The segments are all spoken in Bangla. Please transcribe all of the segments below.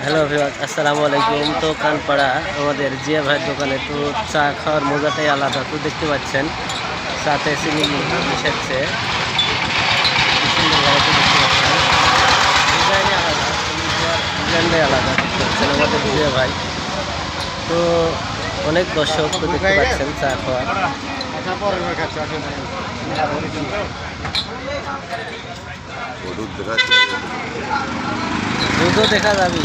হ্যালো ভিউয়ার্স, আসসালামু আলাইকুম। তো কানপাড়া আমাদের জিয়া ভাইয়ের দোকানে তো চা খাওয়ার মজাটাই আলাদা। তো দেখতে পাচ্ছেন চাতে চিনি মিশাচ্ছে, ডিজাইনে আলাদা, ডিজাইনটাই আলাদা। দেখতে পাচ্ছেন আমাদের জিয়া ভাই। তো অনেক দর্শক তো দেখতে পাচ্ছেন চা খাওয়ার। দুধও দেখা যাবি।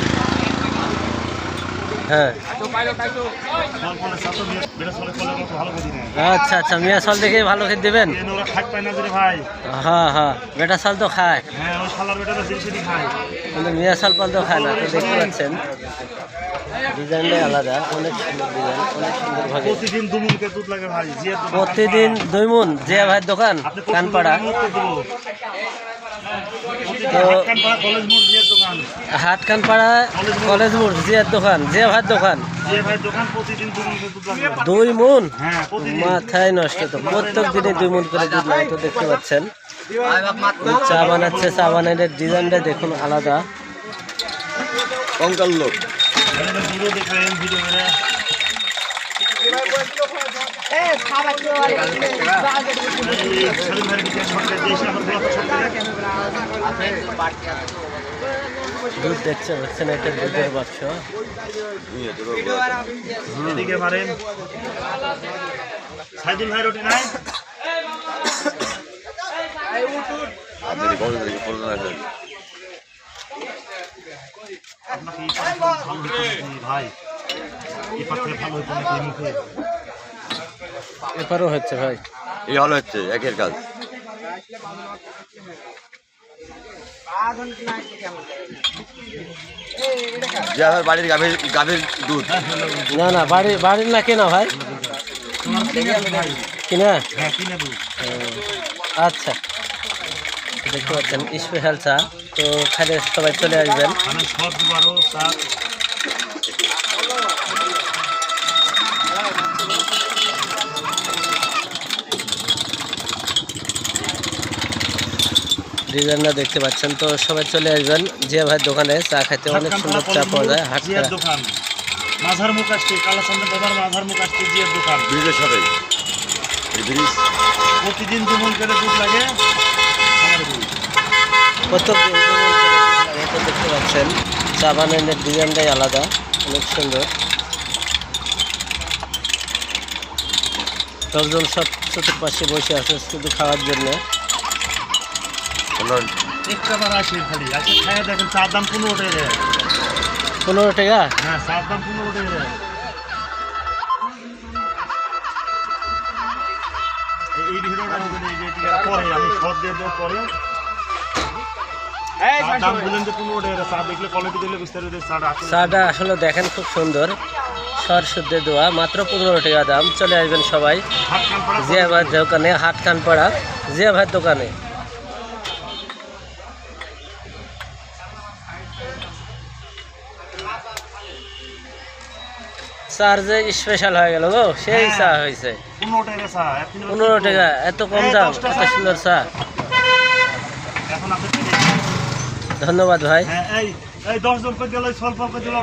হ্যাঁ, আচ্ছা আচ্ছা, মিয়া চাল দেখে ভালো খেতে দেবেন। হ্যাঁ হ্যাঁ, বেটা চাল তো খায়, কিন্তু মিয়া চাল পাল তো খায় না। তো দেখতে পাচ্ছেন ডিজাইনটাই আলাদা, অনেক সুন্দর ডিজাইন, অনেক সুন্দর ভাবে। প্রতিদিন 2 মণ জিয়া ভাইয়ের দোকান কানপাড়া। তো হাট কানপাড়া কলেজ মোড় জিয়ার দোকান, জিয়া ভাইয়ের দোকান 2 মণ। মাথায় নষ্ট, তো প্রত্যেক দিনে 2 মণ করে দুধ লাগে। তো দেখতে পাচ্ছেন চা বানাচ্ছে, চা বানানোর ডিজাইনটা দেখুন আলাদা। কঙ্কাল লোক দুধ দেখতে পাচ্ছেন, এটা দুধের বাক্স। এপারও হচ্ছে ভাই, এই হলো হচ্ছে একের কাজ। বাড়ির গাভীর দুধ না না, বাড়ির না কেনা ভাই, কিনা। আচ্ছা, দেখতে পাচ্ছেন স্পেশাল চা। তো খাইলে সবাই চলে আসবেন। ডিজাইনটা দেখতে পাচ্ছেন, তো সবাই চলে আসবেন জিয়া ভাইয়ের দোকানে চা খাইতে। অনেক সুন্দর চা পাওয়া যায়। হাটকারা দোকান মাঝার মুখ আসছে, কালাচন্দ্র বাজার মাঝার মুখ আসছে জিয়ার দোকান, ব্রিজের সাথে। প্রতিদিন 2 মণ করে দুধ লাগে। প্রত্যেকদিন 2 মণ করে দুধ লাগে। তো দেখতে পাচ্ছেন চা বানানোর ডিজাইনটাই আলাদা, অনেক সুন্দর। লোকজন সব চতুর্পাশে বসে আছে শুধু খাওয়ার জন্য। 15 টাকা। হ্যাঁ, চার দাম 15 টাকা। এই ভিডিওটা পরে আমি সব দিয়ে দেবো পরে। দাম বলেন যে 15 টাকা। চা দেখলে কোয়ালিটি দেখলে বুঝতে পারবে চাটা। চাটা আসলে দেখেন খুব সুন্দর, সর শুদ্ধে দেওয়া, মাত্র 15 টাকা দাম। চলে আসবেন সবাই জিয়া ভাইয়ের দোকানে, হাট কানপাড়া জিয়া ভাইয়ের দোকানে। চার যে স্পেশাল হয়ে গেল গো, সেই চা হয়েছে 15 টাকা। এত কম দাম, এত সুন্দর চা। ধন্যবাদ ভাই। এই 10 জন করে দিল, স্বল্প করে দিল।